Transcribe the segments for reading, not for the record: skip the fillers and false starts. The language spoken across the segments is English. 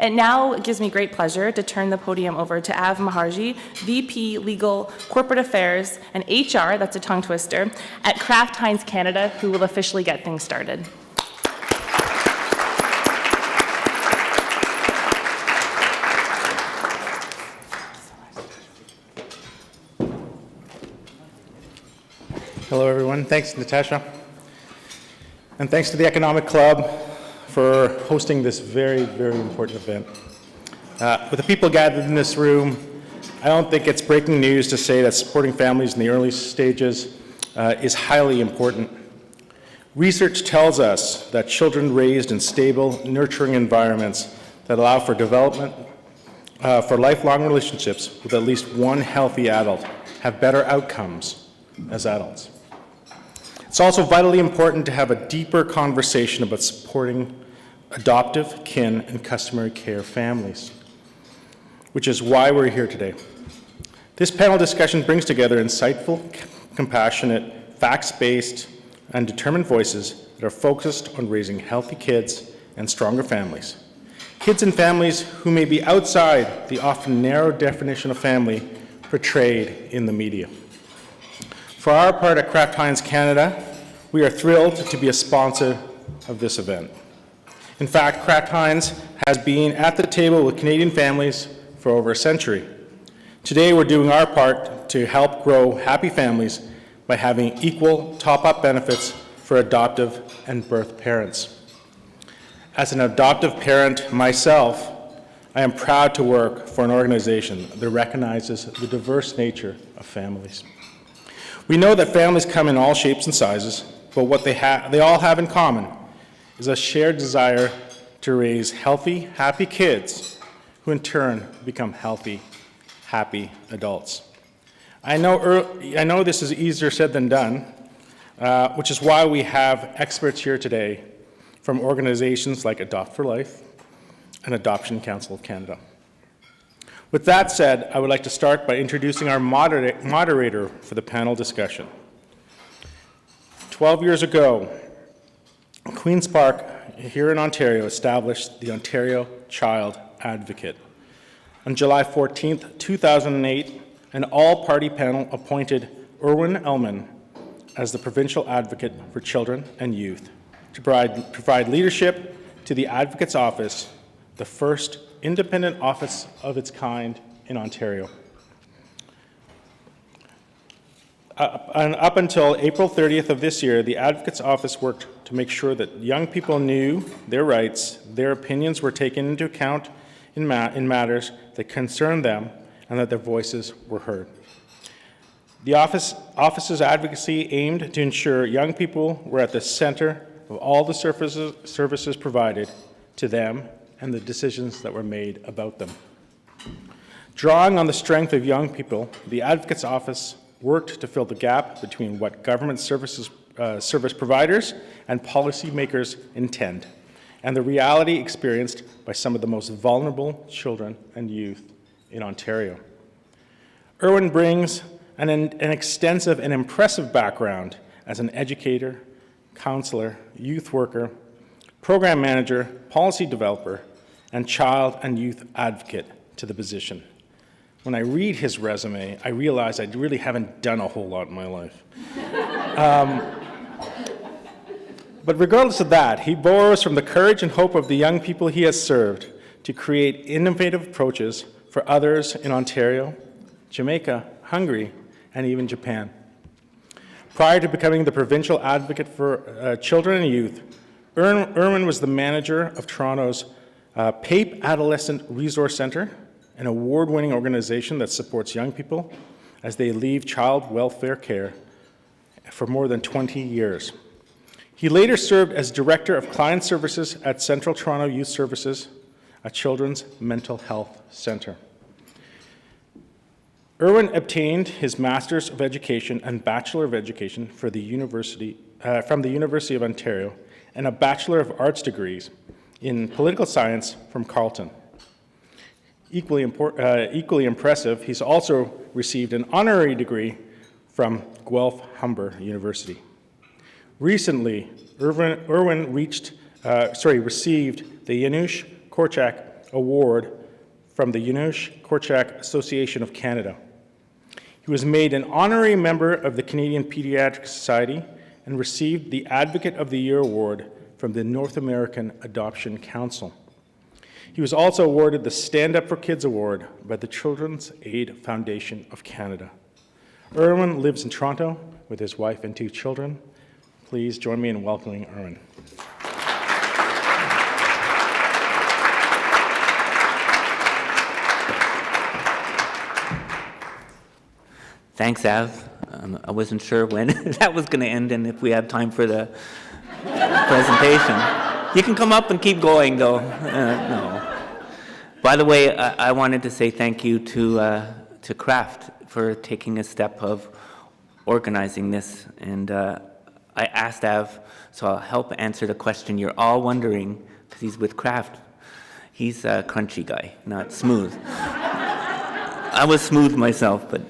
It now gives me great pleasure to turn the podium over to Av Maharji, VP Legal, Corporate Affairs, and HR, that's a tongue twister, at Kraft Heinz Canada, who will officially get things started. Hello, everyone. Thanks, Natasha. And thanks to the Economic Club for hosting this very, very important event. With the people gathered in this room, I don't think it's breaking news to say that supporting families in the early stages is highly important. Research tells us that children raised in stable, nurturing environments that allow for development for lifelong relationships with at least one healthy adult have better outcomes as adults. It's also vitally important to have a deeper conversation about supporting adoptive, kin, and customary care families, which is why we're here today. This panel discussion brings together insightful, compassionate, facts-based, and determined voices that are focused on raising healthy kids and stronger families. Kids and families who may be outside the often narrow definition of family portrayed in the media. For our part at Kraft Heinz Canada, we are thrilled to be a sponsor of this event. In fact, Kraft Heinz has been at the table with Canadian families for over a century. Today, we're doing our part to help grow happy families by having equal top-up benefits for adoptive and birth parents. As an adoptive parent myself, I am proud to work for an organization that recognizes the diverse nature of families. We know that families come in all shapes and sizes, but what they all have in common is a shared desire to raise healthy, happy kids who in turn become healthy, happy adults. I know this is easier said than done, which is why we have experts here today from organizations like Adopt for Life and Adoption Council of Canada. With that said, I would like to start by introducing our moderator for the panel discussion. 12 years ago, Queen's Park here in Ontario established the Ontario Child Advocate. On July 14th, 2008, an all-party panel appointed Irwin Ellman as the Provincial Advocate for Children and Youth to provide leadership to the Advocate's Office, the first independent office of its kind in Ontario. And up until April 30th of this year, the Advocate's Office worked to make sure that young people knew their rights, their opinions were taken into account in matters that concerned them, and that their voices were heard. The office's advocacy aimed to ensure young people were at the center of all the services provided to them and the decisions that were made about them. Drawing on the strength of young people, the Advocate's Office worked to fill the gap between what government service providers and policymakers intend, and the reality experienced by some of the most vulnerable children and youth in Ontario. Irwin brings an extensive and impressive background as an educator, counselor, youth worker, program manager, policy developer, and child and youth advocate to the position. When I read his resume, I realize I really haven't done a whole lot in my life. But regardless of that, he borrows from the courage and hope of the young people he has served to create innovative approaches for others in Ontario, Jamaica, Hungary, and even Japan. Prior to becoming the Provincial Advocate for Children and Youth, Irwin was the manager of Toronto's PAPE Adolescent Resource Centre, an award-winning organization that supports young people as they leave child welfare care for more than 20 years. He later served as Director of Client Services at Central Toronto Youth Services, a children's mental health centre. Irwin obtained his Master's of Education and Bachelor of Education from the University of Ontario and a Bachelor of Arts degrees in Political Science from Carleton. Equally impressive, he's also received an honorary degree from Guelph Humber University. Recently, Irwin received the Janusz Korczak Award from the Janusz Korczak Association of Canada. He was made an honorary member of the Canadian Pediatric Society and received the Advocate of the Year Award from the North American Adoption Council. He was also awarded the Stand Up for Kids Award by the Children's Aid Foundation of Canada. Erwin lives in Toronto with his wife and 2 children. Please join me in welcoming Erwin. Thanks, Av. I wasn't sure when that was going to end and if we have time for the presentation. You can come up and keep going, though. No. By the way, I wanted to say thank you to Kraft for taking a step of organizing this. And I asked Av, so I'll help answer the question you're all wondering, because he's with Kraft. He's a crunchy guy, not smooth. I was smooth myself, but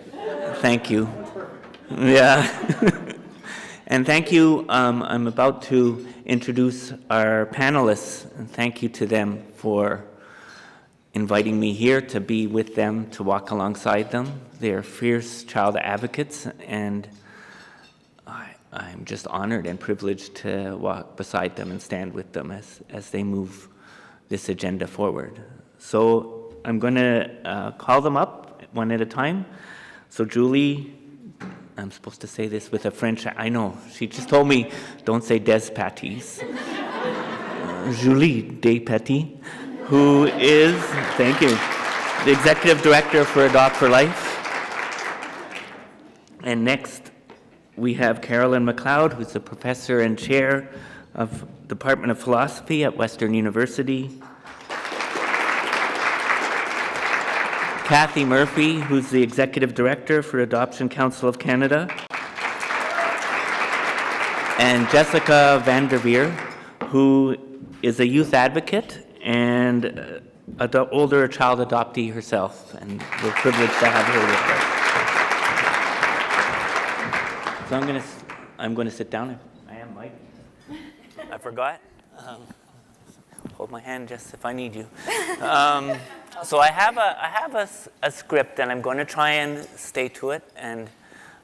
thank you. Yeah. And thank you. I'm about to introduce our panelists, and thank you to them for inviting me here to be with them, to walk alongside them. They're fierce child advocates, and I'm just honored and privileged to walk beside them and stand with them as they move this agenda forward. So I'm going to call them up one at a time. So Julie, I'm supposed to say this with a French, I know, she just told me, don't say des Patis. Julie Despatie, who is, thank you, the Executive Director for Adopt for Life. And next, we have Carolyn McLeod, who's the Professor and Chair of Department of Philosophy at Western University. Kathy Murphy, who's the Executive Director for Adoption Council of Canada. And Jessica Vanderveer, who is a youth advocate and an older child adoptee herself. And we're privileged to have her with us. So I'm going to sit down. I am Mike. I forgot. Hold my hand, Jess, if I need you. So I have a script, and I'm going to try and stay to it. And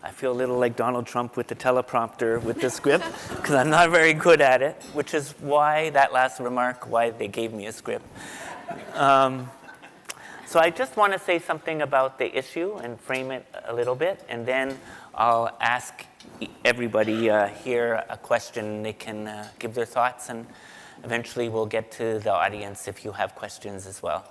I feel a little like Donald Trump with the teleprompter with the script, because I'm not very good at it, which is why that last remark, why they gave me a script. So I just want to say something about the issue and frame it a little bit, and then I'll ask everybody here a question. They can give their thoughts, and eventually we'll get to the audience if you have questions as well.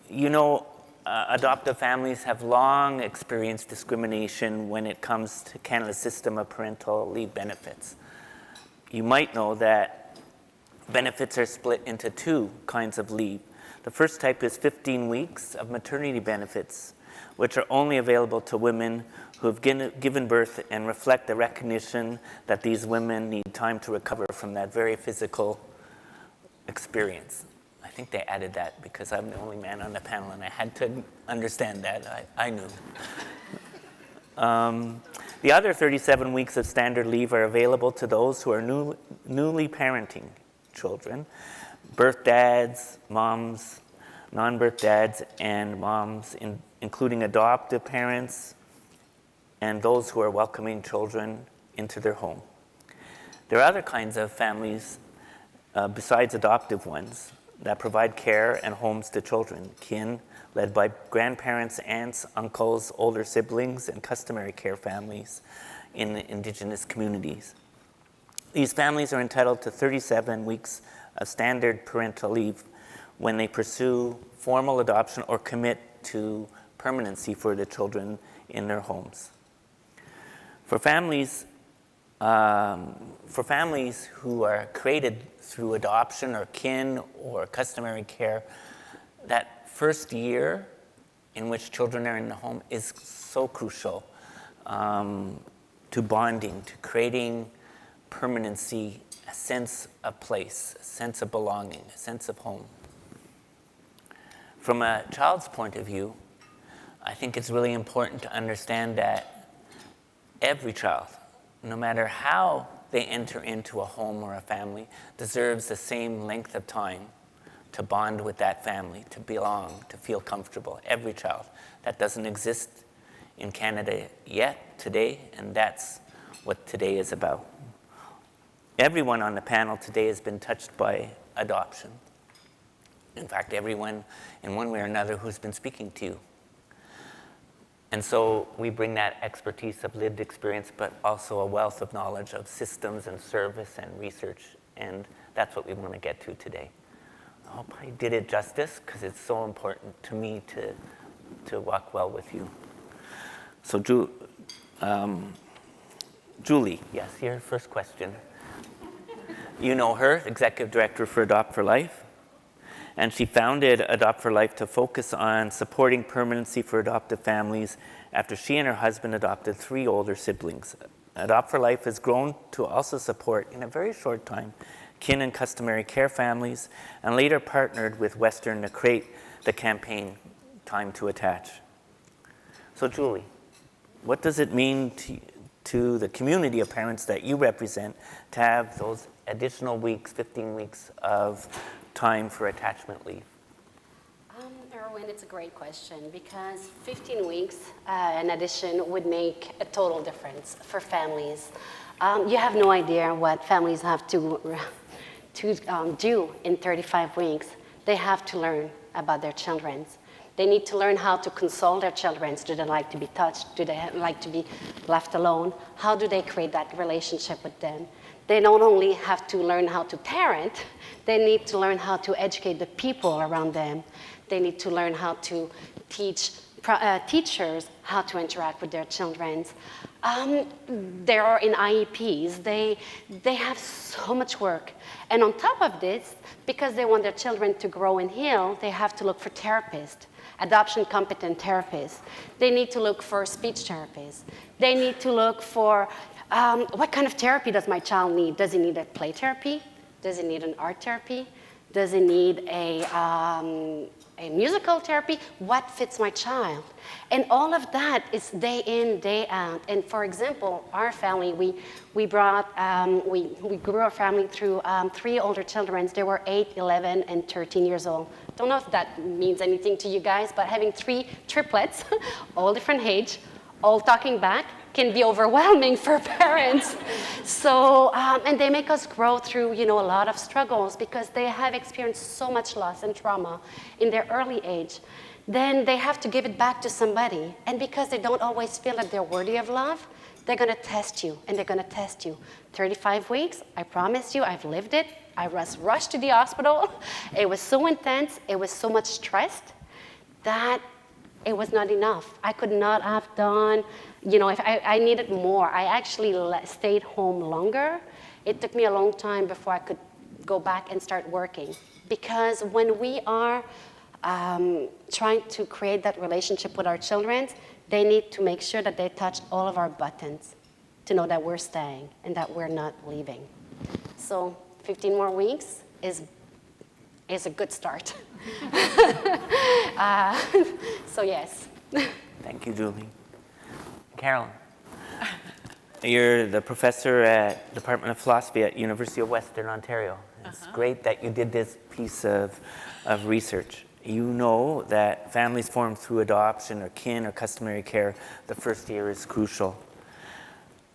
You know, adoptive families have long experienced discrimination when it comes to Canada's system of parental leave benefits. You might know that benefits are split into 2 kinds of leave. The first type is 15 weeks of maternity benefits, which are only available to women who have given birth and reflect the recognition that these women need time to recover from that very physical experience. I think they added that because I'm the only man on the panel and I had to understand that. I knew. The other 37 weeks of standard leave are available to those who are newly parenting children, birth dads, moms, non-birth dads, and moms, including adoptive parents, and those who are welcoming children into their home. There are other kinds of families besides adoptive ones that provide care and homes to children, kin led by grandparents, aunts, uncles, older siblings, and customary care families in Indigenous communities. These families are entitled to 37 weeks of standard parental leave when they pursue formal adoption or commit to permanency for the children in their homes. For families who are created through adoption or kin or customary care, that first year in which children are in the home is so crucial to bonding, to creating permanency, a sense of place, a sense of belonging, a sense of home. From a child's point of view, I think it's really important to understand that every child, no matter how they enter into a home or a family, deserves the same length of time to bond with that family, to belong, to feel comfortable, every child. That doesn't exist in Canada yet, today, and that's what today is about. Everyone on the panel today has been touched by adoption. In fact, everyone in one way or another who's been speaking to you. And so we bring that expertise of lived experience, but also a wealth of knowledge of systems and service and research, and that's what we want to get to today. I hope I did it justice, because it's so important to me to walk well with you. So Julie, yes, your first question. You know her, Executive Director for Adopt for Life. And she founded Adopt for Life to focus on supporting permanency for adoptive families after she and her husband adopted 3 older siblings. Adopt for Life has grown to also support, in a very short time, kin and customary care families, and later partnered with Western to create the campaign, Time to Attach. So Julie, what does it mean to the community of parents that you represent to have those additional weeks, 15 weeks of time for attachment leave? Erwin, it's a great question, because 15 weeks in addition would make a total difference for families. You have no idea what families have to do in 35 weeks. They have to learn about their children. They need to learn how to console their children. Do they like to be touched? Do they like to be left alone? How do they create that relationship with them? They not only have to learn how to parent, they need to learn how to educate the people around them. They need to learn how to teach teachers how to interact with their children. They are in IEPs. They have so much work. And on top of this, because they want their children to grow and heal, they have to look for therapists, adoption competent therapists. They need to look for speech therapists. They need to look for what kind of therapy does my child need? Does he need a play therapy? Does he need an art therapy? Does he need a musical therapy? What fits my child? And all of that is day in, day out. And for example, our family, we grew our family through 3 older children. They were 8, 11, and 13 years old. Don't know if that means anything to you guys, but having 3 triplets, all different age, all talking back, can be overwhelming for parents. So, and they make us grow through, a lot of struggles, because they have experienced so much loss and trauma in their early age. Then they have to give it back to somebody. And because they don't always feel that they're worthy of love, they're gonna test you, and they're gonna test you. 35 weeks, I promise you, I've lived it. I was rushed to the hospital. It was so intense, it was so much stress that it was not enough. I could not have done, if I needed more. I actually stayed home longer. It took me a long time before I could go back and start working. Because when we are trying to create that relationship with our children, they need to make sure that they touch all of our buttons to know that we're staying and that we're not leaving. So 15 more weeks is a good start. So yes. Thank you, Julie. Carolyn, you're the professor at Department of Philosophy at University of Western Ontario. It's great that you did this piece of research. You know that families formed through adoption or kin or customary care, the first year is crucial.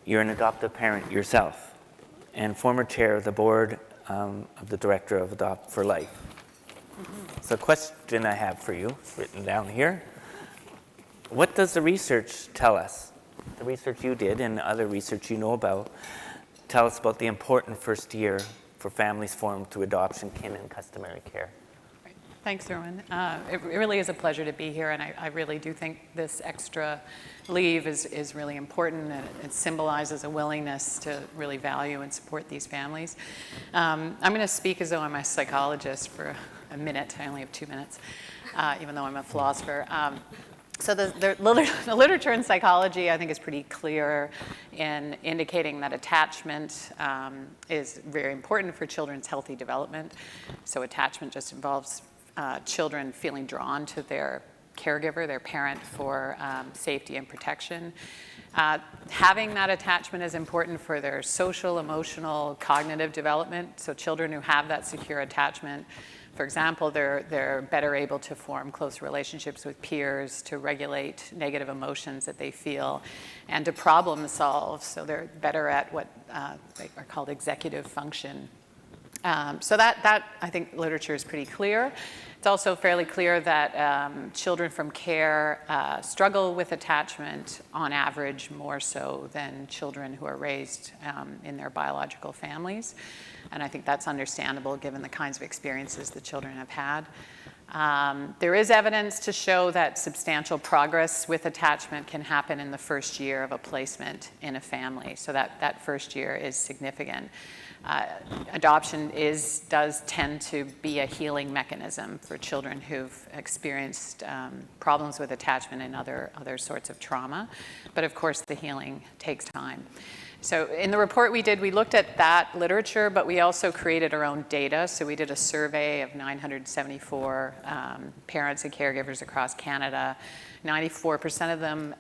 You're an adoptive parent yourself and former chair of the board of the director of Adopt for Life. So the question I have for you, it's written down here. What does the research tell us? The research you did and other research you know about, tell us about the important first year for families formed through adoption, kin, and customary care. Thanks, Erwin. It really is a pleasure to be here, and I really do think this extra leave is really important, and it symbolizes a willingness to really value and support these families. I'm going to speak as though I'm a psychologist for a minute. I only have 2 minutes, even though I'm a philosopher. So the literature in psychology, I think, is pretty clear in indicating that attachment is very important for children's healthy development. So attachment just involves children feeling drawn to their caregiver, their parent, for safety and protection. Having that attachment is important for their social, emotional, cognitive development. So children who have that secure attachment For example, they're better able to form close relationships with peers, to regulate negative emotions that they feel, and to problem solve. So they're better at what they are called executive function. So that I think literature is pretty clear. It's also fairly clear that children from care struggle with attachment on average more so than children who are raised in their biological families. And I think that's understandable given the kinds of experiences the children have had. There is evidence to show that substantial progress with attachment can happen in the first year of a placement in a family. So that first year is significant. Adoption does tend to be a healing mechanism for children who've experienced problems with attachment and other sorts of trauma. But of course, the healing takes time. So in the report we did, we looked at that literature, but we also created our own data. So we did a survey of 974 parents and caregivers across Canada. 94% of them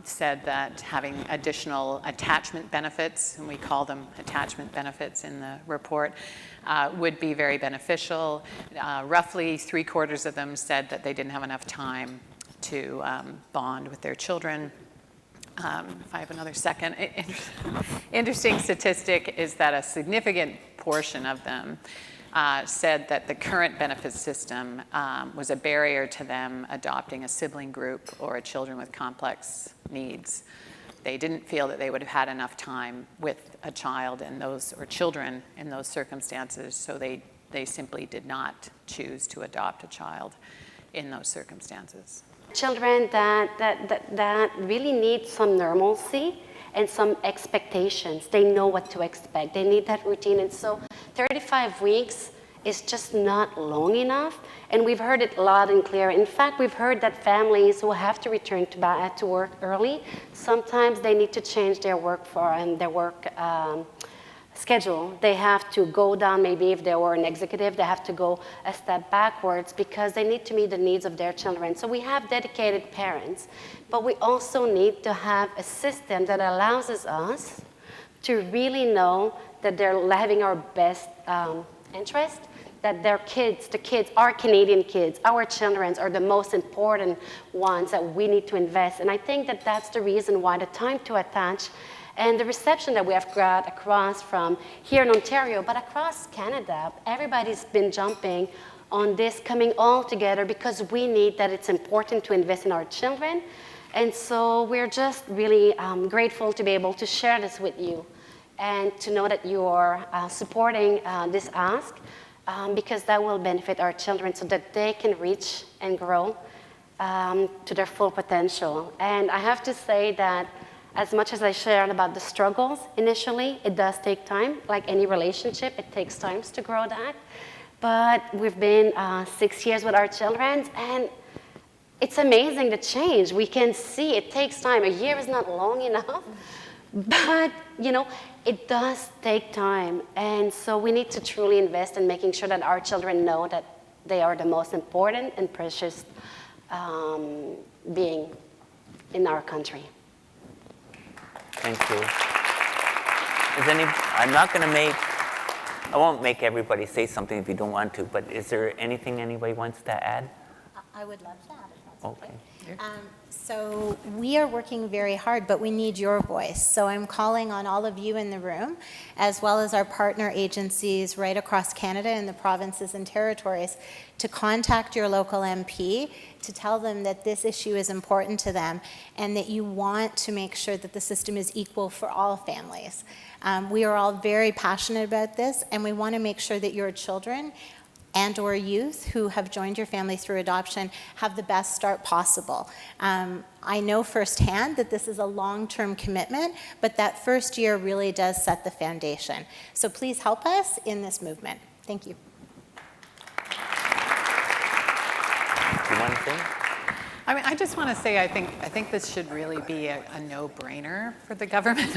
said that having additional attachment benefits, and we call them attachment benefits in the report, would be very beneficial. Roughly 3/4 of them said that they didn't have enough time to bond with their children. If I have another second, interesting statistic is that a significant portion of them said that the current benefit system was a barrier to them adopting a sibling group or a children with complex needs. They didn't feel that they would have had enough time with a child in those, or children in those circumstances, so they simply did not choose to adopt a child in those circumstances. Children that really need some normalcy and some expectations. They know what to expect. They need that routine. And so 35 weeks is just not long enough. And we've heard it loud and clear. In fact, we've heard that families who have to return to work early, sometimes they need to change their work schedule. They have to go down, maybe if they were an executive, they have to go a step backwards because they need to meet the needs of their children. So we have dedicated parents, but we also need to have a system that allows us to really know that they're having our best interest, that their kids, our Canadian kids, our children are the most important ones that we need to invest. And I think that that's the reason why the time to attach and the reception that we have got across from here in Ontario, but across Canada, everybody's been jumping on this, coming all together because we need that. It's important to invest in our children. And so we're just really grateful to be able to share this with you and to know that you are supporting this ask because that will benefit our children so that they can reach and grow to their full potential. And I have to say that as much as I shared about the struggles initially, it does take time. Like any relationship, it takes time to grow that. But we've been 6 years with our children, and it's amazing the change. We can see it takes time. A year is not long enough, but it does take time. And so we need to truly invest in making sure that our children know that they are the most important and precious being in our country. Thank you. I won't make everybody say something if you don't want to, but is there anything anybody wants to add? I would love to add if that's Okay. So we are working very hard, but we need your voice. So I'm calling on all of you in the room, as well as our partner agencies right across Canada and the provinces and territories, to contact your local MP to tell them that this issue is important to them and that you want to make sure that the system is equal for all families. We are all very passionate about this, and we want to make sure that your children and or youth who have joined your family through adoption have the best start possible. I know firsthand that this is a long-term commitment, but that first year really does set the foundation. So please help us in this movement. Thank you. You want to say? I just want to say I think this should really be a no-brainer for the government.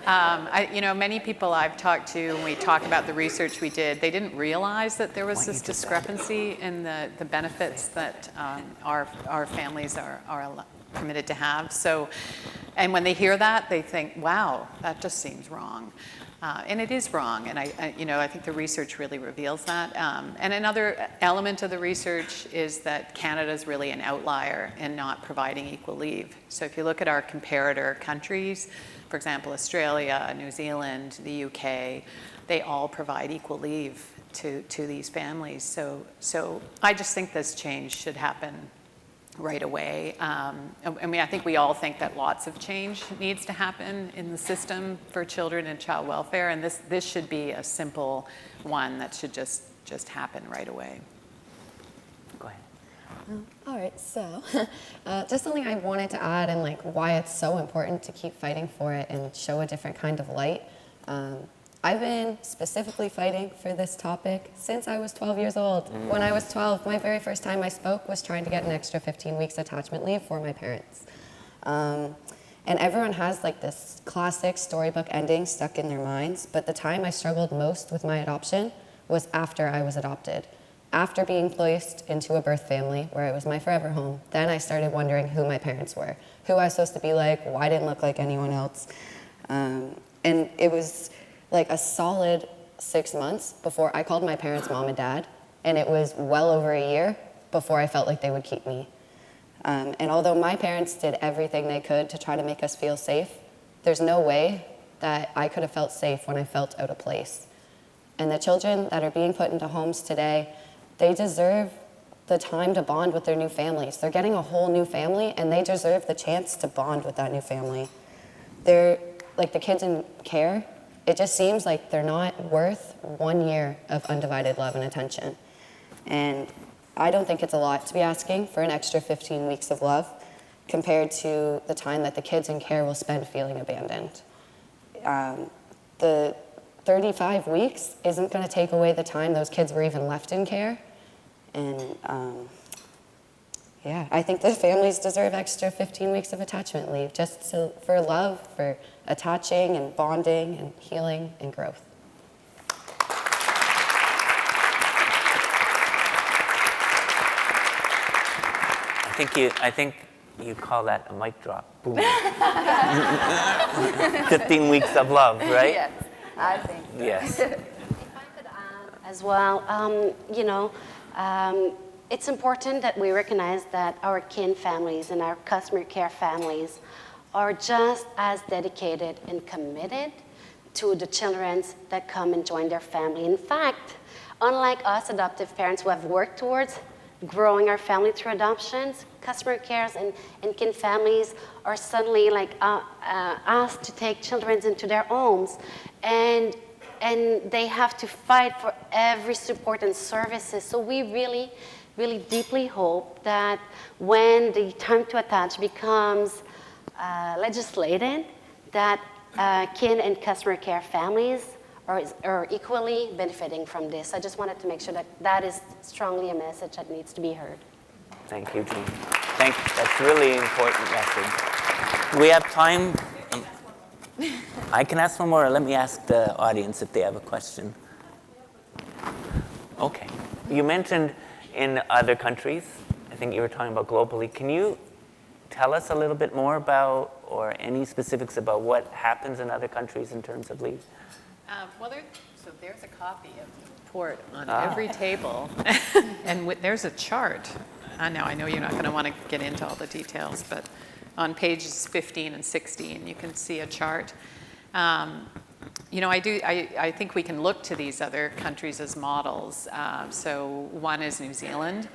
Many people I've talked to, when we talk about the research we did, they didn't realize that there was this discrepancy in the benefits that our families are permitted to have. So, and when they hear that, they think, wow, that just seems wrong. And it is wrong, and I think the research really reveals that. And another element of the research is that Canada is really an outlier in not providing equal leave. So if you look at our comparator countries, for example, Australia, New Zealand, the UK, they all provide equal leave to these families. So I just think this change should happen right away. I mean, I think we all think that lots of change needs to happen in the system for children and child welfare, and this should be a simple one that should just happen right away. Go ahead. All right, so just something I wanted to add and like why it's so important to keep fighting for it and show a different kind of light. I've been specifically fighting for this topic since I was 12 years old. When I was 12, my very first time I spoke was trying to get an extra 15 weeks attachment leave for my parents. And everyone has like this classic storybook ending stuck in their minds, but the time I struggled most with my adoption was after I was adopted. After being placed into a birth family where it was my forever home, then I started wondering who my parents were, who I was supposed to be like, why I didn't look like anyone else. And it was like a solid 6 months before I called my parents mom and dad, and it was well over a year before I felt like they would keep me. And although my parents did everything they could to try to make us feel safe, there's no way that I could have felt safe when I felt out of place. And the children that are being put into homes today, they deserve the time to bond with their new families. They're getting a whole new family, and they deserve the chance to bond with that new family. They're like the kids in care. It just seems like they're not worth 1 year of undivided love and attention. And I don't think it's a lot to be asking for an extra 15 weeks of love compared to the time that the kids in care will spend feeling abandoned. The 35 weeks isn't going to take away the time those kids were even left in care. And yeah, I think the families deserve extra 15 weeks of attachment leave just for love, for attaching and bonding and healing and growth. I think you call that a mic drop. Boom. 15 weeks of love, right? Yes, I think so. Yes. If I could add as well, it's important that we recognize that our kin families and our customer care families are just as dedicated and committed to the children that come and join their family. In fact, unlike us adoptive parents who have worked towards growing our family through adoptions, customer cares and kin families are suddenly asked to take children into their homes, and they have to fight for every support and services. So we really deeply hope that when the time to attach becomes legislated, that kin and customer care families are equally benefiting from this. I just wanted to make sure that is strongly a message that needs to be heard. Thank you, Jean. That's really important message. We have time. I can ask one more, or let me ask the audience if they have a question. Okay. You mentioned in other countries, I think you were talking about globally. Can you tell us a little bit more about, or any specifics about what happens in other countries in terms of leave? So there's a copy of the report on every table, and there's a chart. I know you're not going to want to get into all the details, but on pages 15 and 16, you can see a chart. I think we can look to these other countries as models. So one is New Zealand.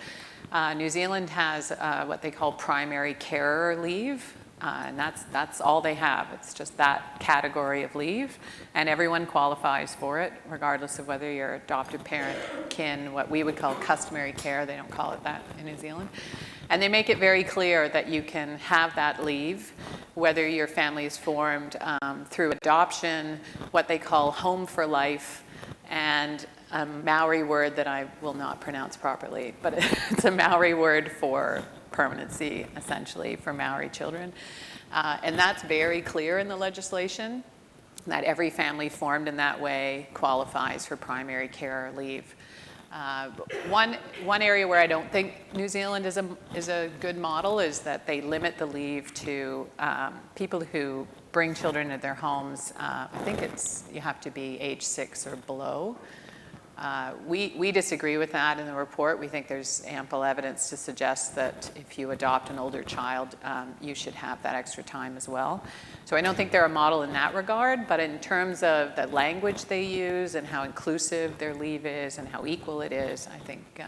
New Zealand has what they call primary carer leave. And that's all they have. It's just that category of leave, and everyone qualifies for it, regardless of whether you're adoptive parent, kin, what we would call customary care. They don't call it that in New Zealand. And they make it very clear that you can have that leave, whether your family is formed through adoption, what they call home for life, and a Maori word that I will not pronounce properly, but it's a Maori word for permanency, essentially, for Maori children. And that's very clear in the legislation, that every family formed in that way qualifies for primary care leave. One area where I don't think New Zealand is a good model is that they limit the leave to people who bring children into their homes, I think you have to be age 6 or below. We disagree with that in the report. We think there's ample evidence to suggest that if you adopt an older child, you should have that extra time as well. So I don't think they're a model in that regard, but in terms of the language they use and how inclusive their leave is and how equal it is, I think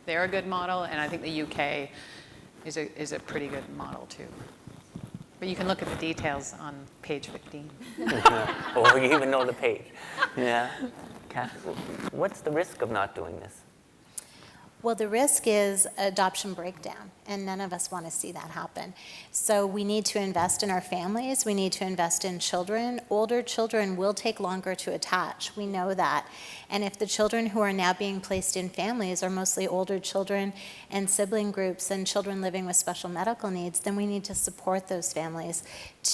they're a good model, and I think the UK is a pretty good model too. But you can look at the details on page 15. Or you even know the page. Yeah. Kath, what's the risk of not doing this? Well, the risk is adoption breakdown, and none of us want to see that happen. So we need to invest in our families. We need to invest in children. Older children will take longer to attach. We know that. And if the children who are now being placed in families are mostly older children and sibling groups and children living with special medical needs, then we need to support those families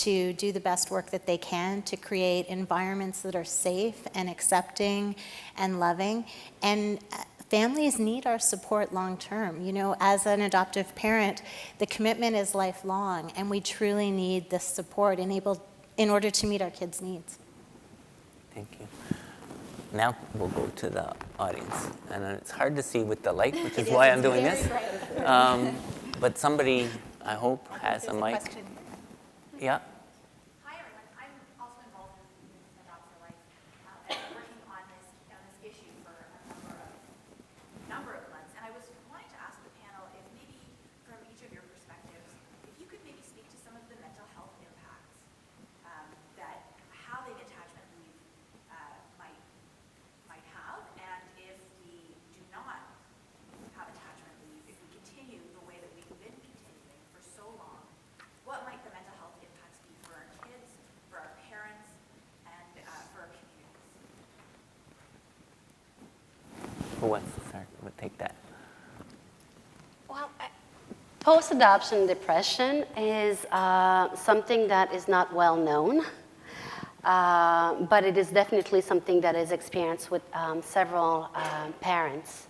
to do the best work that they can to create environments that are safe and accepting and loving. And families need our support long term. You know, as an adoptive parent, the commitment is lifelong, and we truly need this support in order to meet our kids' needs. Thank you. Now we'll go to the audience. And it's hard to see with the light, which is why I'm doing this. But somebody, I hope, has a mic. Yeah. Hi, everyone. I'm also involved in Adopt for Life. I've been working on this issue for a number of months, and I was wanting to ask the panel if maybe from each of your perspectives, if you could maybe speak to some of the mental health impacts that having attachment leave might have, and if we do not have attachment leave, if we continue the way that we've been continuing for so long, what might the mental health impacts be for our kids, for our parents, and for our communities? Who wants to start? We'll take that. Well, post-adoption depression is something that is not well known, but it is definitely something that is experienced with several parents.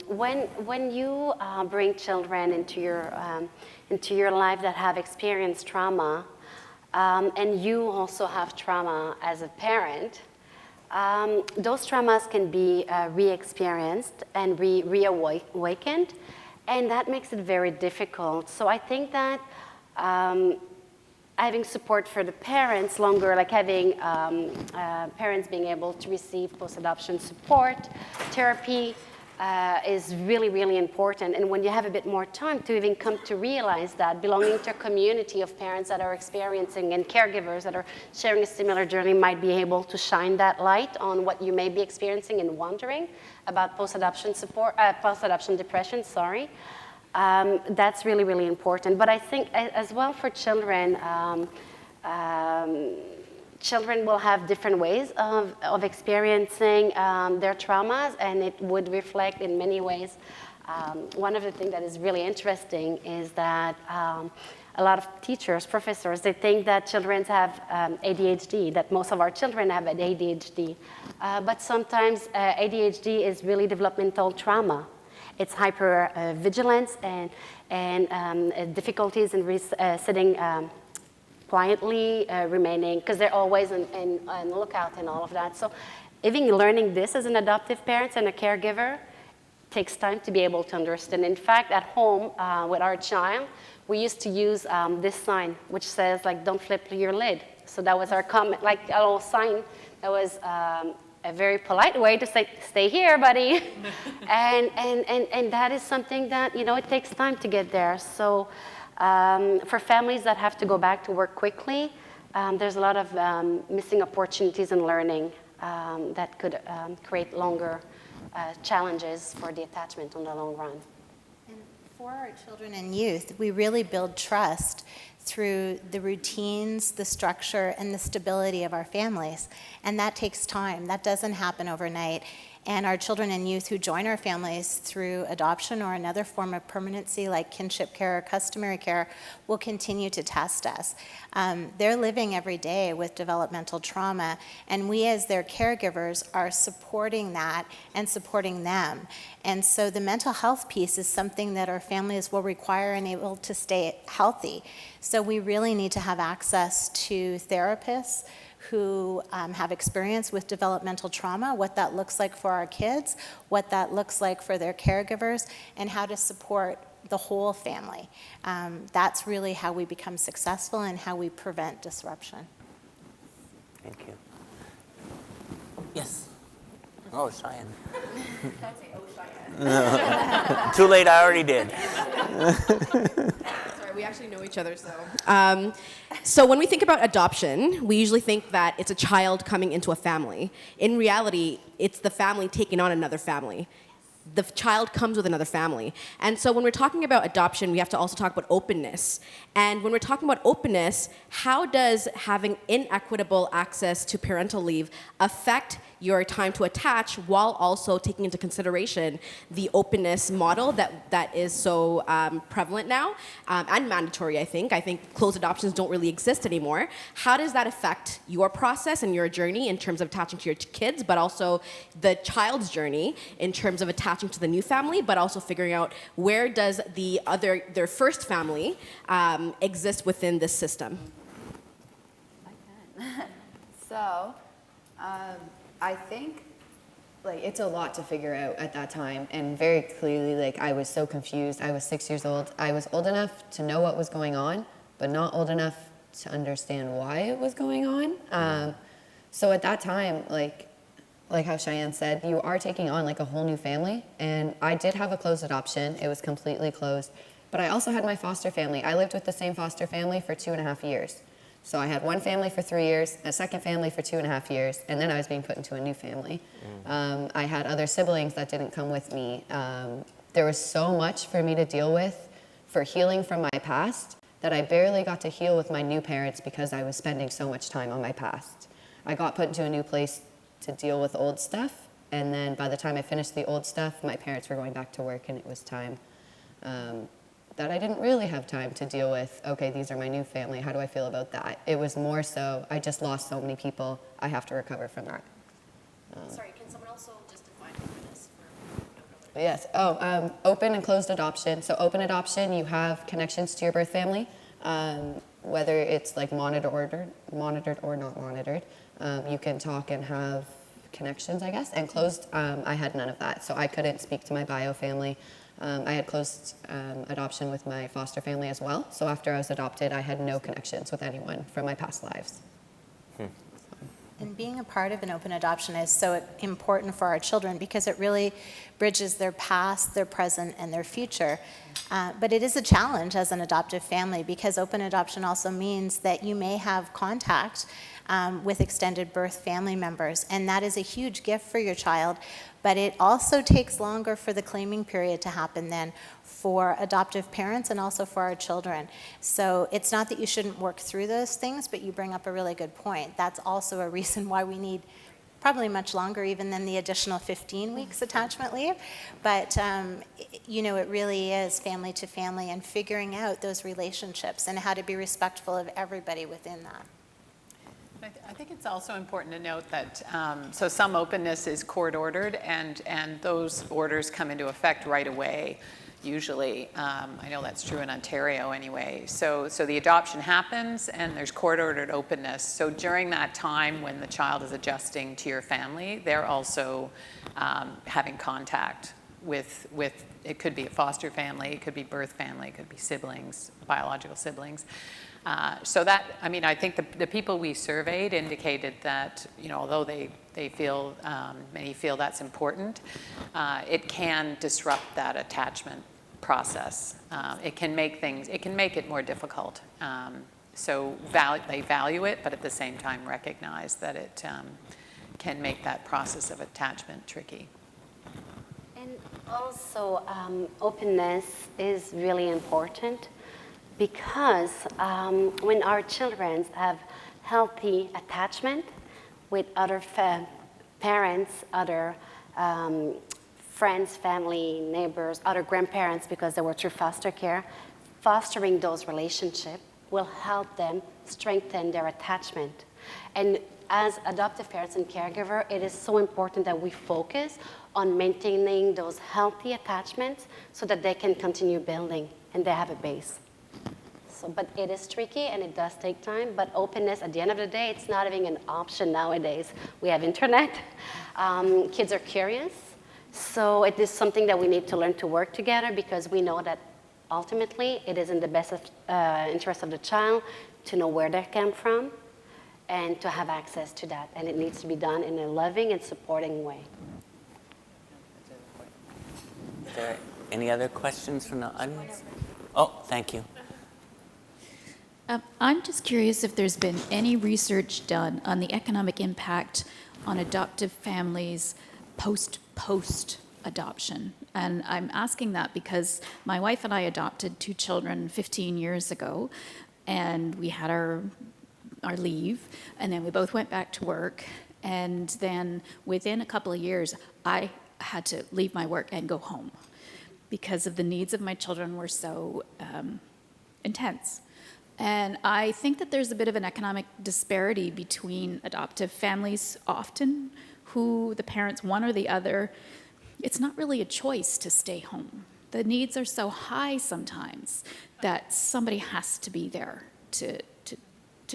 When you bring children into your life that have experienced trauma, and you also have trauma as a parent, those traumas can be re-experienced and reawakened, and that makes it very difficult. So I think that having support for the parents longer, like having parents being able to receive post-adoption support, therapy, is really, really important. And when you have a bit more time to even come to realize that belonging to a community of parents that are experiencing and caregivers that are sharing a similar journey might be able to shine that light on what you may be experiencing and wondering about post-adoption depression, sorry. That's really, really important. But I think as well for children, children will have different ways of experiencing their traumas, and it would reflect in many ways. One of the things that is really interesting is that a lot of teachers, professors, they think that children have ADHD, that most of our children have ADHD. But sometimes ADHD is really developmental trauma. It's hypervigilance and difficulties in sitting quietly, remaining, because they're always on lookout and all of that. So even learning this as an adoptive parent and a caregiver takes time to be able to understand. In fact, at home with our child, we used to use this sign, which says, like, don't flip your lid. So that was our comment, like a little sign that was a very polite way to say, stay here, buddy. and that is something that, it takes time to get there. So for families that have to go back to work quickly, there's a lot of missing opportunities in learning that could create longer challenges for the attachment in the long run. And for our children and youth, we really build trust through the routines, the structure, and the stability of our families. And that takes time. That doesn't happen overnight. And our children and youth who join our families through adoption or another form of permanency like kinship care or customary care will continue to test us. They're living every day with developmental trauma, and we as their caregivers are supporting that and supporting them. And so the mental health piece is something that our families will require and able to stay healthy. So we really need to have access to therapists who have experience with developmental trauma, what that looks like for our kids, what that looks like for their caregivers, and how to support the whole family. That's really how we become successful and how we prevent disruption. Thank you. Yes. Oh, Cheyenne. Too late, I already did. Sorry, we actually know each other, so. So when we think about adoption, we usually think that it's a child coming into a family. In reality, it's the family taking on another family. The child comes with another family. And so when we're talking about adoption, we have to also talk about openness. And when we're talking about openness, how does having inequitable access to parental leave affect your time to attach while also taking into consideration the openness model that is so prevalent now and mandatory, I think. I think closed adoptions don't really exist anymore. How does that affect your process and your journey in terms of attaching to your kids, but also the child's journey in terms of attaching to the new family, but also figuring out where does their first family exist within this system? So, I think like it's a lot to figure out at that time, and very clearly, like I was so confused. I was 6 years old. I was old enough to know what was going on, but not old enough to understand why it was going on. So at that time, like how Cheyenne said, you are taking on like a whole new family, and I did have a closed adoption. It was completely closed, but I also had my foster family. I lived with the same foster family for 2.5 years. So I had one family for 3 years, a second family for 2.5 years, and then I was being put into a new family. I had other siblings that didn't come with me. There was so much for me to deal with for healing from my past that I barely got to heal with my new parents because I was spending so much time on my past. I got put into a new place to deal with old stuff, and then by the time I finished the old stuff, my parents were going back to work, and it was time that I didn't really have time to deal with, okay, these are my new family, how do I feel about that? It was more so, I just lost so many people, I have to recover from that. Sorry, can someone also just define openness for Yes, open and closed adoption. So open adoption, you have connections to your birth family, whether it's like monitored or not monitored. You can talk and have connections, I guess. And closed, I had none of that, so I couldn't speak to my bio family. I had closed adoption with my foster family as well. So after I was adopted, I had no connections with anyone from my past lives. And being a part of an open adoption is so important for our children because it really bridges their past, their present, and their future. But it is a challenge as an adoptive family because open adoption also means that you may have contact with extended birth family members, and that is a huge gift for your child, but it also takes longer for the claiming period to happen then for adoptive parents and also for our children. So it's not that you shouldn't work through those things, but you bring up a really good point. That's also a reason why we need probably much longer even than the additional 15 weeks attachment leave. But, you know, it really is family to family and figuring out those relationships and how to be respectful of everybody within that. I think it's also important to note that so some openness is court-ordered, and those orders come into effect right away, usually. I know that's true in Ontario anyway. So the adoption happens, and there's court-ordered openness. So during that time when the child is adjusting to your family, they're also having contact with, it could be a foster family, it could be birth family, it could be siblings, biological siblings. So that, I mean, I think the people we surveyed indicated that, you know, although they feel, many feel that's important, it can disrupt that attachment process. It can make it more difficult. So they value it, but at the same time recognize that it can make that process of attachment tricky. And also, openness is really important because when our children have healthy attachment with other parents, other friends, family, neighbors, other grandparents because they were through foster care. Fostering those relationships will help them strengthen their attachment. And as adoptive parents and caregiver, it is so important that we focus on maintaining those healthy attachments so that they can continue building and they have a base. So, but it is tricky and it does take time, but openness, at the end of the day, it's not even an option nowadays. We have internet, kids are curious, so it is something that we need to learn to work together because we know that ultimately it is in the best interest of the child to know where they come from and to have access to that, and it needs to be done in a loving and supporting way. Is there any other questions from the audience? Oh, thank you. I'm just curious if there's been any research done on the economic impact on adoptive families post adoption. And I'm asking that because my wife and I adopted 2 children 15 years ago, and we had our leave, and then we both went back to work, and then within a couple of years, I had to leave my work and go home because of the needs of my children were so intense. And I think that there's a bit of an economic disparity between adoptive families often, who the parents, one or the other, it's not really a choice to stay home. The needs are so high sometimes that somebody has to be there to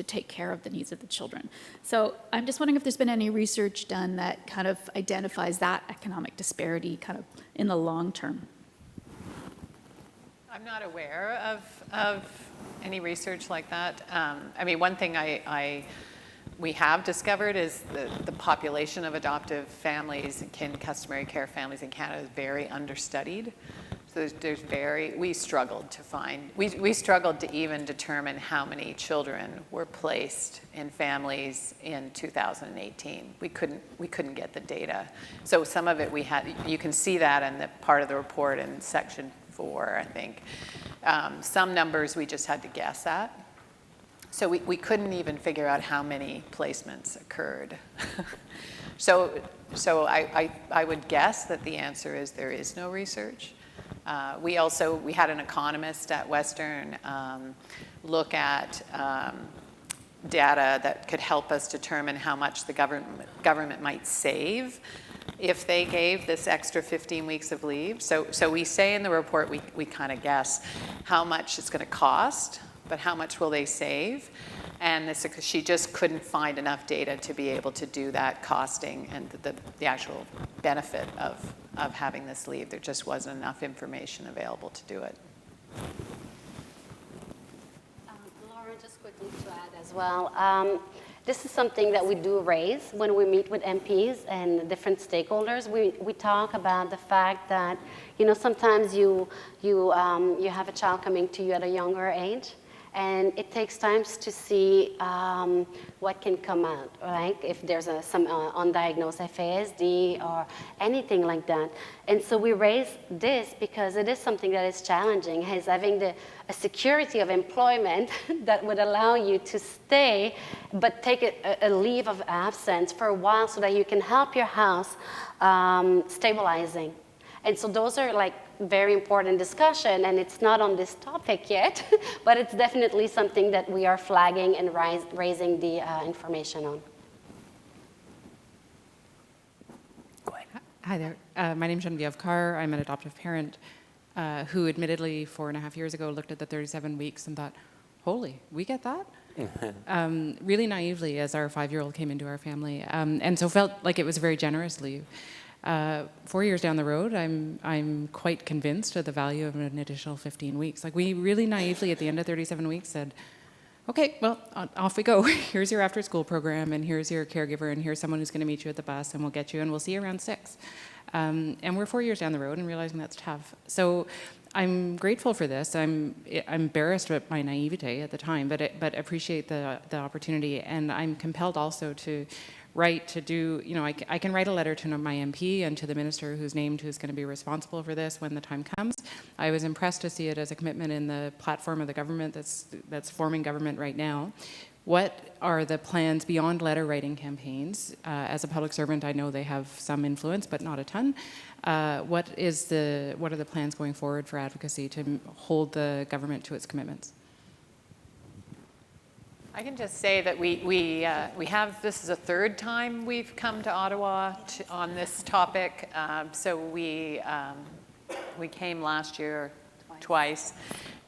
take care of the needs of the children. So I'm just wondering if there's been any research done that kind of identifies that economic disparity kind of in the long term. I'm not aware of any research like that. I mean, one thing we have discovered is the population of adoptive families and customary care families in Canada is very understudied. So we struggled to find, we struggled to even determine how many children were placed in families in 2018. We couldn't get the data. So some of it you can see that in the part of the report in section 4, I think. Some numbers we just had to guess at. So we couldn't even figure out how many placements occurred. So I would guess that the answer is there is no research. We had an economist at Western look at data that could help us determine how much the government might save if they gave this extra 15 weeks of leave. So we say in the report, we kind of guess how much it's going to cost, but how much will they save? And she just couldn't find enough data to be able to do that costing and the actual benefit of having this leave. There just wasn't enough information available to do it. Laura, just quickly to add as well. This is something that we do raise when we meet with MPs and different stakeholders. We talk about the fact that, sometimes you have a child coming to you at a younger age, and it takes time to see what can come out, right? If there's some undiagnosed FASD or anything like that. And so we raise this because it is something that is challenging, is having a security of employment that would allow you to stay, but take a leave of absence for a while so that you can help your house stabilizing. And so those are like very important discussion, and it's not on this topic yet, but it's definitely something that we are flagging and raising the information on. Go ahead. Hi there. My name is Genevieve Carr. I'm an adoptive parent who admittedly 4.5 years ago looked at the 37 weeks and thought, holy, we get that? Really naively as our 5-year-old came into our family, and so felt like it was a very generous leave. 4 years down the road, I'm quite convinced of the value of an additional 15 weeks. Like, we really naively at the end of 37 weeks said, okay, well, off we go. Here's your after-school program, and here's your caregiver, and here's someone who's going to meet you at the bus, and we'll get you, and we'll see you around 6. And we're 4 years down the road and realizing that's tough. So I'm grateful for this. I'm embarrassed at my naivete at the time, but appreciate the opportunity, and I'm compelled also to write to do, I can write a letter to my MP and to the minister who's named who's going to be responsible for this when the time comes. I was impressed to see it as a commitment in the platform of the government that's forming government right now. what are the plans beyond letter writing campaigns? As a public servant, I know they have some influence, but not a ton. What are the plans going forward for advocacy to hold the government to its commitments? I can just say that we have, this is a third time we've come to Ottawa on this topic. So we came last year twice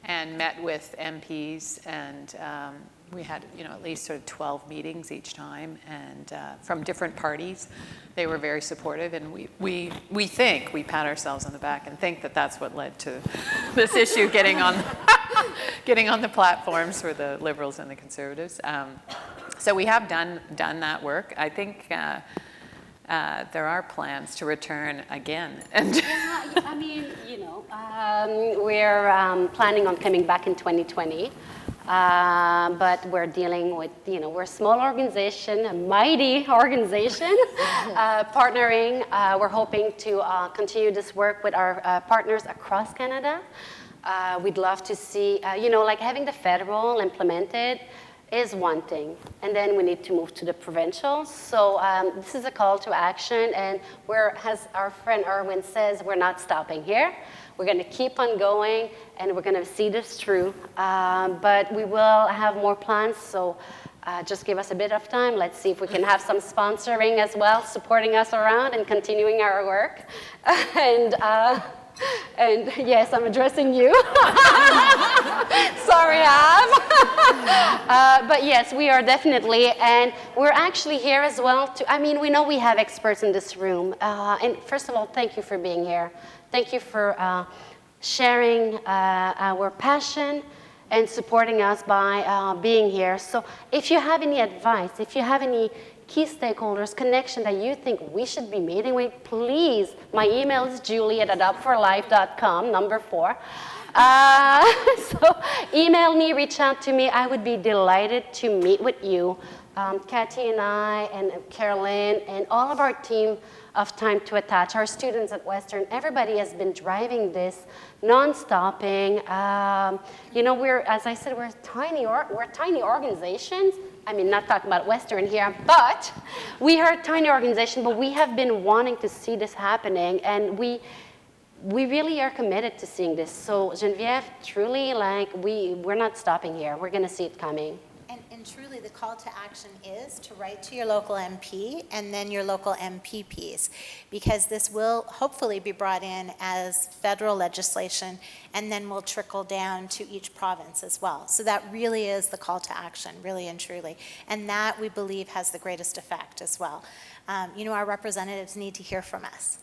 and met with MPs, and we had, at least sort of 12 meetings each time, and from different parties. They were very supportive, and we think, we pat ourselves on the back and think that that's what led to this issue getting on the platforms for the Liberals and the Conservatives. So we have done that work. I think there are plans to return again. And I mean, we're planning on coming back in 2020. But we're dealing with, we're a small organization, a mighty organization, partnering. We're hoping to continue this work with our partners across Canada. We'd love to see, like having the federal implemented is one thing, and then we need to move to the provincial. So this is a call to action, and as our friend Erwin says, we're not stopping here. We're going to keep on going, and we're going to see this through. But we will have more plans, so just give us a bit of time. Let's see if we can have some sponsoring as well, supporting us around and continuing our work. And yes, I'm addressing you. Sorry, Av. But yes, we are definitely, and we're actually here as well we know we have experts in this room. And first of all, thank you for being here. Thank you for sharing our passion and supporting us by being here. So if you have any advice, if you have any key stakeholders, connection that you think we should be meeting with, please, my email is julie@adoptforlife.com, number 4. So email me, reach out to me. I would be delighted to meet with you. Kathy and I and Carolyn and all of our team of Time to Attach, our students at Western, everybody has been driving this, non-stopping. As I said, we're tiny organizations. Not talking about Western here, but we are a tiny organization, but we have been wanting to see this happening, and we really are committed to seeing this. So Geneviève, truly, we're not stopping here. We're going to see it coming. And truly, the call to action is to write to your local MP and then your local MPPs, because this will hopefully be brought in as federal legislation and then will trickle down to each province as well. So that really is the call to action, really and truly. And that, we believe, has the greatest effect as well. Our representatives need to hear from us.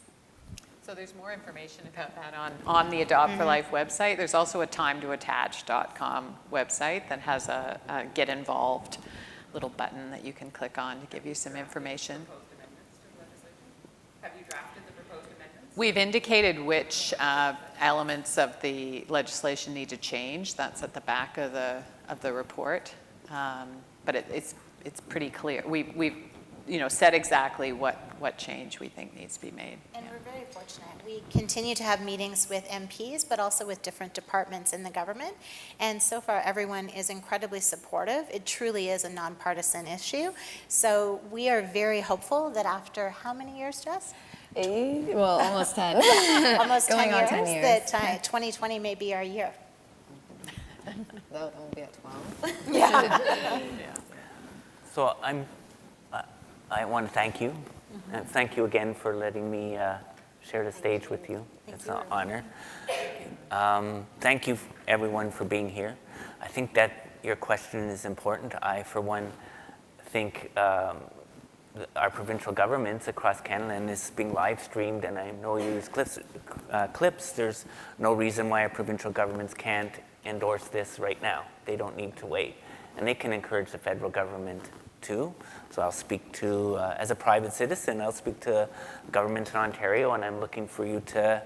So there's more information about that on the Adopt for Life website. There's also a timetoattach.com website that has a get involved little button that you can click on to give you some information. Have you drafted the proposed amendments? We've indicated which elements of the legislation need to change. That's at the back of the report. But it's pretty clear. We've said exactly what change we think needs to be made. And we're very fortunate. We continue to have meetings with MPs, but also with different departments in the government. And so far, everyone is incredibly supportive. It truly is a nonpartisan issue. So we are very hopeful that after how many years, Jess? Almost 10. Almost Going 10 on years, 10 years. that 2020 may be our year. That will be at 12. Yeah. So I want to thank you, and thank you again for letting me share the stage with you. It's an honor. Thank you, everyone, for being here. I think that your question is important. I, for one, think our provincial governments across Canada, and this is being live streamed, and I know you use clips. There's no reason why our provincial governments can't endorse this right now. They don't need to wait, and they can encourage the federal government too. So I'll speak to, as a private citizen, I'll speak to government in Ontario, and I'm looking for you to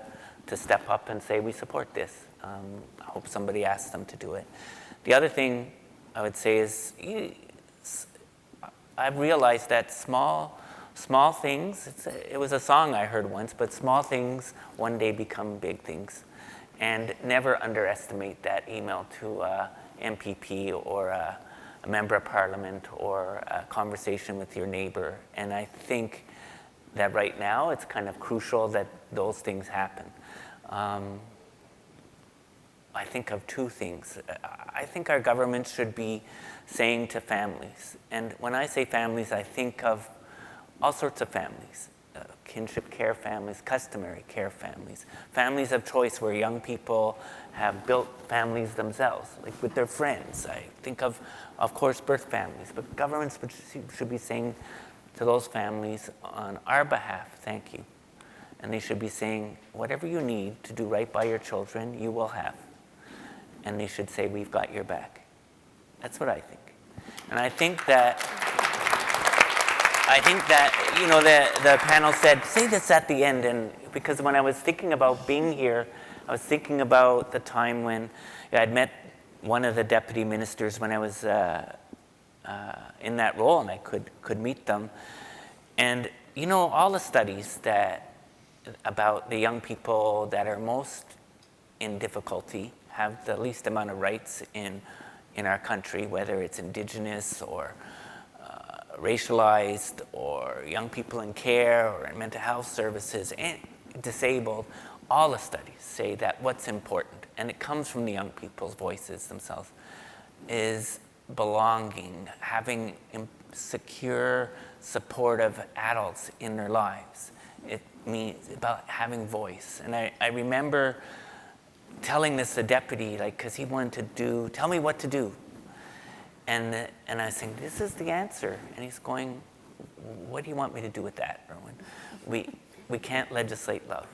step up and say we support this. I hope somebody asks them to do it. The other thing I would say is I've realized that small things, it was a song I heard once, but small things one day become big things. And never underestimate that email to a MPP or a a member of parliament or a conversation with your neighbor. And I think that right now it's kind of crucial that those things happen. I think of two things. I think our government should be saying to families, and when I say families, I think of all sorts of families, kinship care families, customary care families, families of choice where young people have built families themselves, like with their friends. I think of course, birth families, but governments should be saying to those families on our behalf, thank you. And they should be saying, whatever you need to do right by your children, you will have. And they should say, we've got your back. That's what I think. And I think that, you know, the panel said, say this at the end, and because when I was thinking about being here, I was thinking about the time when I'd met one of the deputy ministers when I was in that role, and I could meet them. And, you know, all the studies about the young people that are most in difficulty have the least amount of rights in our country, whether it's Indigenous or racialized or young people in care or in mental health services and disabled. All the studies say that what's important, and it comes from the young people's voices themselves, is belonging, having secure, supportive adults in their lives. It means about having voice. And I remember telling this to the deputy, like, because he wanted to tell me what to do. And I was saying, this is the answer. And he's going, what do you want me to do with that, Erwin? We can't legislate love.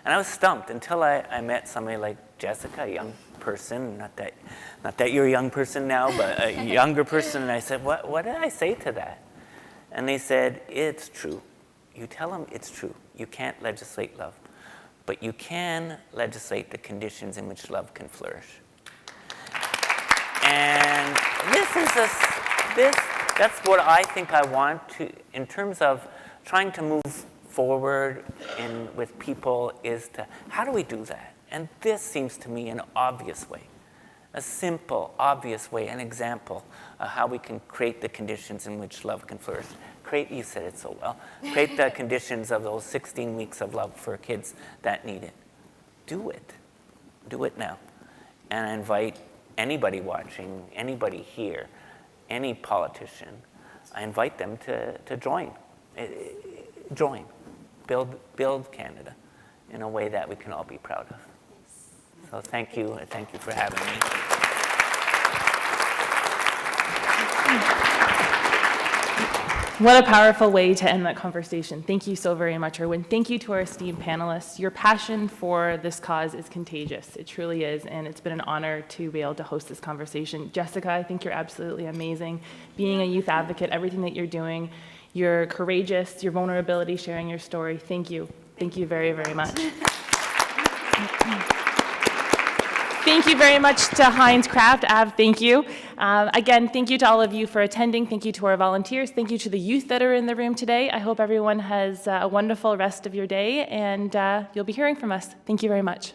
And I was stumped until I met somebody like Jessica, a young person, not that you're a young person now, but a younger person. And I said, what did I say to that? And they said, it's true. You tell them it's true. You can't legislate love. But you can legislate the conditions in which love can flourish. And that's what I think I want to, in terms of trying to move forward with people, is to, how do we do that? And this seems to me an obvious way, a simple, obvious way, an example of how we can create the conditions in which love can flourish. You said it so well, create the conditions of those 16 weeks of love for kids that need it. Do it now. And I invite anybody watching, anybody here, any politician, I invite them to join. Build Canada in a way that we can all be proud of. So thank you for having me. What a powerful way to end that conversation. Thank you so very much, Erwin. Thank you to our esteemed panelists. Your passion for this cause is contagious. It truly is, and it's been an honor to be able to host this conversation. Jessica, I think you're absolutely amazing. Being a youth advocate, everything that you're doing, you're courageous, your vulnerability, sharing your story. Thank you. Thank you very, very much. Thank you very much to Heinz Craft. Av, thank you. Again, thank you to all of you for attending. Thank you to our volunteers. Thank you to the youth that are in the room today. I hope everyone has a wonderful rest of your day, and you'll be hearing from us. Thank you very much.